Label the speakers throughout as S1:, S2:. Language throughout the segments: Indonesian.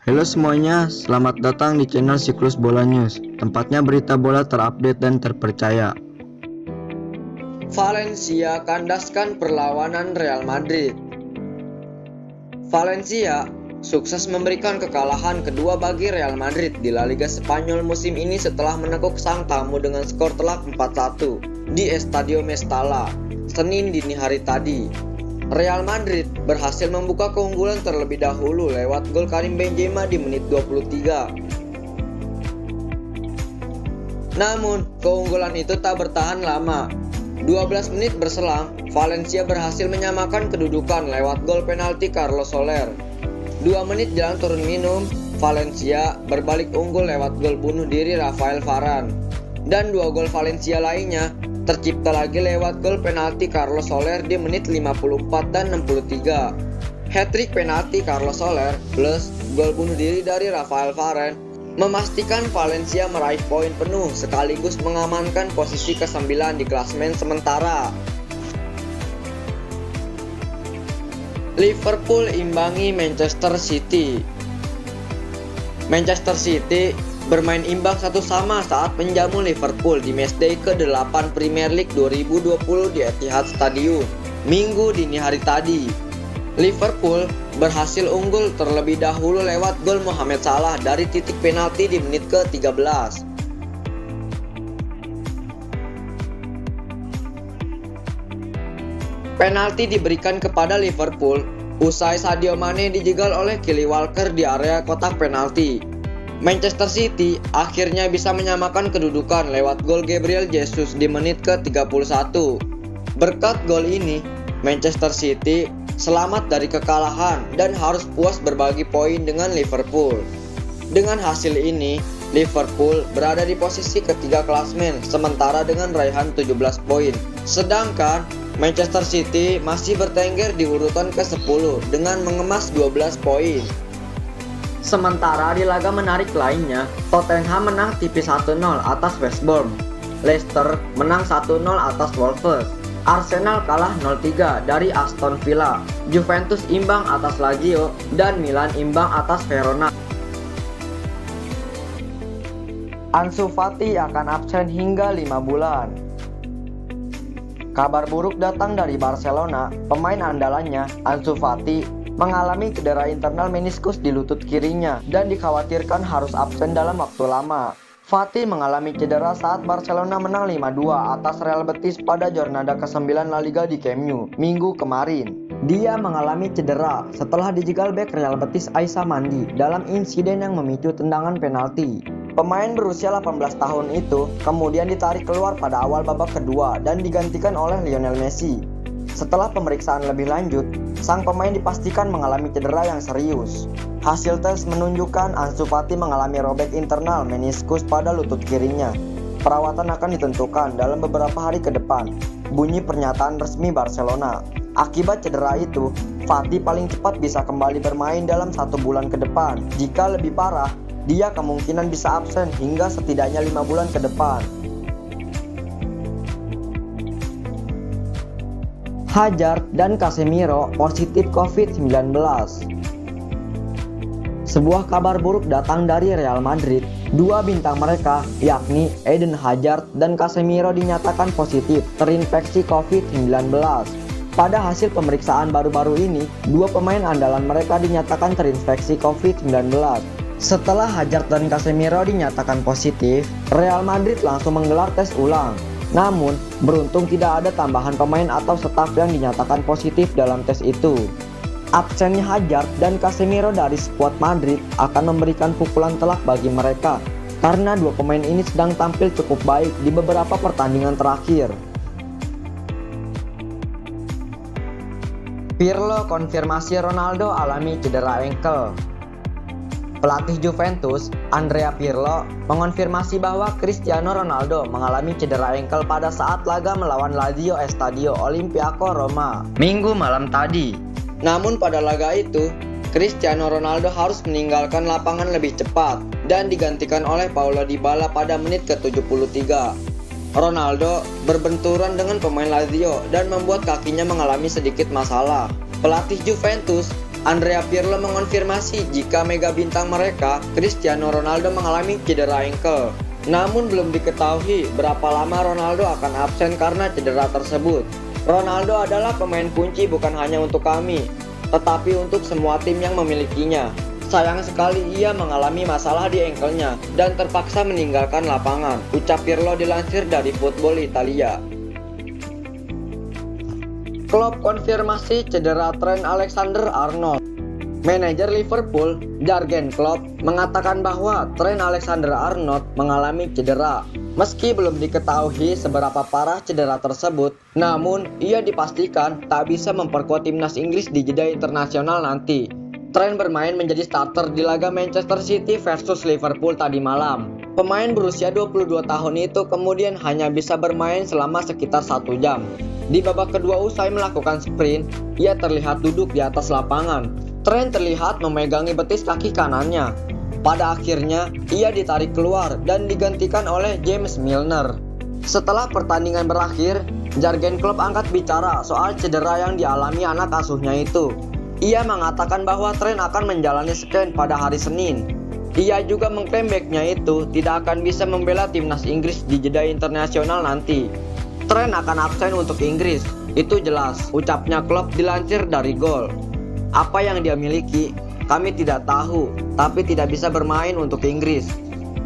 S1: Halo semuanya, selamat datang di channel Siklus Bola News, tempatnya berita bola terupdate dan terpercaya.
S2: Valencia kandaskan perlawanan Real Madrid. Valencia sukses memberikan kekalahan kedua bagi Real Madrid di La Liga Spanyol musim ini setelah menekuk sang tamu dengan skor telak 4-1 di Estadio Mestalla, Senin dini hari tadi. Real Madrid berhasil membuka keunggulan terlebih dahulu lewat gol Karim Benzema di menit 23. Namun, keunggulan itu tak bertahan lama. 12 menit berselang, Valencia berhasil menyamakan kedudukan lewat gol penalti Carlos Soler. 2 menit jelang turun minum, Valencia berbalik unggul lewat gol bunuh diri Rafael Varane. Dan 2 gol Valencia lainnya tercipta lagi lewat gol penalti Carlos Soler di menit 54 dan 63. Hat-trick penalti Carlos Soler plus gol bunuh diri dari Rafael Varane memastikan Valencia meraih poin penuh sekaligus mengamankan posisi ke-9 di klasemen sementara. Liverpool imbangi Manchester City. Manchester City bermain imbang 1-1 saat menjamu Liverpool di matchday ke-8 Premier League 2020 di Etihad Stadium, Minggu dini hari tadi. Liverpool berhasil unggul terlebih dahulu lewat gol Mohamed Salah dari titik penalti di menit ke-13. Penalti diberikan kepada Liverpool usai Sadio Mane dijegal oleh Kyle Walker di area kotak penalti. Manchester City akhirnya bisa menyamakan kedudukan lewat gol Gabriel Jesus di menit ke-31. Berkat gol ini, Manchester City selamat dari kekalahan dan harus puas berbagi poin dengan Liverpool. Dengan hasil ini, Liverpool berada di posisi ketiga klasemen sementara dengan raihan 17 poin. Sedangkan Manchester City masih bertengger di urutan ke-10 dengan mengemas 12 poin. Sementara di laga menarik lainnya, Tottenham menang tipis 1-0 atas West Brom. Leicester menang 1-0 atas Wolves. Arsenal kalah 0-3 dari Aston Villa. Juventus imbang atas Lazio dan Milan imbang atas Verona. Ansu Fati akan absen hingga 5 bulan. Kabar buruk datang dari Barcelona. Pemain andalannya, Ansu Fati, mengalami cedera internal meniskus di lutut kirinya dan dikhawatirkan harus absen dalam waktu lama. Fati mengalami cedera saat Barcelona menang 5-2 atas Real Betis pada jornada ke-9 La Liga di Camp Nou, Minggu kemarin. Dia mengalami cedera setelah dijegal bek Real Betis Aissa Mandi dalam insiden yang memicu tendangan penalti. Pemain berusia 18 tahun itu kemudian ditarik keluar pada awal babak kedua dan digantikan oleh Lionel Messi. Setelah pemeriksaan lebih lanjut, sang pemain dipastikan mengalami cedera yang serius. Hasil tes menunjukkan Ansu Fati mengalami robek internal meniskus pada lutut kirinya. Perawatan akan ditentukan dalam beberapa hari ke depan, bunyi pernyataan resmi Barcelona. Akibat cedera itu, Fati paling cepat bisa kembali bermain dalam 1 bulan ke depan. Jika lebih parah, dia kemungkinan bisa absen hingga setidaknya 5 bulan ke depan. Hazard dan Casemiro positif COVID-19. Sebuah kabar buruk datang dari Real Madrid. 2 bintang mereka, yakni Eden Hazard dan Casemiro, dinyatakan positif terinfeksi COVID-19. Pada hasil pemeriksaan baru-baru ini, 2 pemain andalan mereka dinyatakan terinfeksi COVID-19. Setelah Hazard dan Casemiro dinyatakan positif, Real Madrid langsung menggelar tes ulang. Namun, beruntung tidak ada tambahan pemain atau staf yang dinyatakan positif dalam tes itu. Absennya Hazard dan Casemiro dari skuad Madrid akan memberikan pukulan telak bagi mereka karena 2 pemain ini sedang tampil cukup baik di beberapa pertandingan terakhir. Pirlo konfirmasi Ronaldo alami cedera ankle. Pelatih Juventus, Andrea Pirlo, mengonfirmasi bahwa Cristiano Ronaldo mengalami cedera ankle pada saat laga melawan Lazio Estadio Olimpiako Roma, Minggu malam tadi. Namun pada laga itu, Cristiano Ronaldo harus meninggalkan lapangan lebih cepat dan digantikan oleh Paulo Dybala pada menit ke-73. Ronaldo berbenturan dengan pemain Lazio dan membuat kakinya mengalami sedikit masalah. Pelatih Juventus Andrea Pirlo mengonfirmasi jika mega bintang mereka, Cristiano Ronaldo mengalami cedera ankle. Namun belum diketahui berapa lama Ronaldo akan absen karena cedera tersebut. Ronaldo adalah pemain kunci bukan hanya untuk kami, tetapi untuk semua tim yang memilikinya. Sayang sekali ia mengalami masalah di ankle-nya dan terpaksa meninggalkan lapangan, ucap Pirlo dilansir dari Football Italia. Klopp konfirmasi cedera Trent Alexander-Arnold. Manajer Liverpool, Jurgen Klopp, mengatakan bahwa Trent Alexander-Arnold mengalami cedera. Meski belum diketahui seberapa parah cedera tersebut, namun ia dipastikan tak bisa memperkuat timnas Inggris di jeda internasional nanti. Trent bermain menjadi starter di laga Manchester City versus Liverpool tadi malam. Pemain berusia 22 tahun itu kemudian hanya bisa bermain selama sekitar 1 jam. Di babak kedua usai melakukan sprint, ia terlihat duduk di atas lapangan. Trent terlihat memegangi betis kaki kanannya. Pada akhirnya, ia ditarik keluar dan digantikan oleh James Milner. Setelah pertandingan berakhir, Jurgen Klopp angkat bicara soal cedera yang dialami anak asuhnya itu. Ia mengatakan bahwa Trent akan menjalani scan pada hari Senin. Ia juga mengklaim backnya itu tidak akan bisa membela timnas Inggris di jeda internasional nanti. Trent akan absen untuk Inggris, itu jelas, ucapnya Klopp dilansir dari Goal. Apa yang dia miliki, kami tidak tahu, tapi tidak bisa bermain untuk Inggris.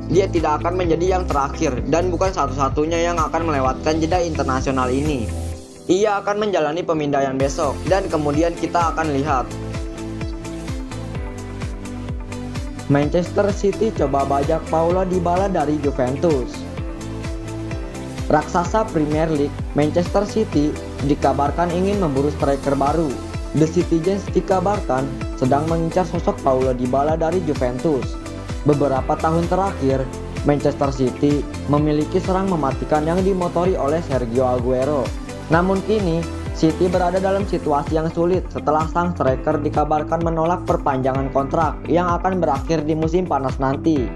S2: Dia tidak akan menjadi yang terakhir dan bukan satu-satunya yang akan melewatkan jeda internasional ini. Ia akan menjalani pemindaian besok dan kemudian kita akan lihat. Manchester City coba bajak Paulo Dybala dari Juventus. Raksasa Premier League, Manchester City dikabarkan ingin memburu striker baru. The Citizens dikabarkan sedang mengincar sosok Paulo Dybala dari Juventus. Beberapa tahun terakhir, Manchester City memiliki serang mematikan yang dimotori oleh Sergio Aguero. Namun kini, City berada dalam situasi yang sulit setelah sang striker dikabarkan menolak perpanjangan kontrak yang akan berakhir di musim panas nanti.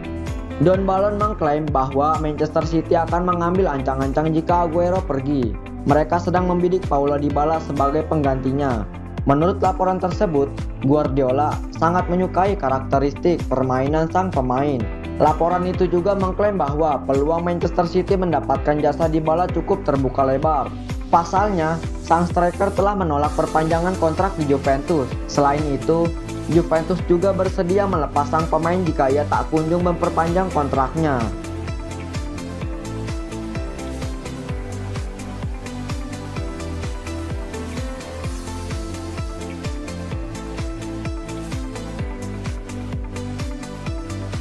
S2: Don Balon mengklaim bahwa Manchester City akan mengambil ancang-ancang jika Aguero pergi. Mereka sedang membidik Paulo Dybala sebagai penggantinya. Menurut laporan tersebut, Guardiola sangat menyukai karakteristik permainan sang pemain. Laporan itu juga mengklaim bahwa peluang Manchester City mendapatkan jasa Dybala cukup terbuka lebar. Pasalnya, sang striker telah menolak perpanjangan kontrak di Juventus. Selain itu, Juventus juga bersedia melepas sang pemain jika ia tak kunjung memperpanjang kontraknya.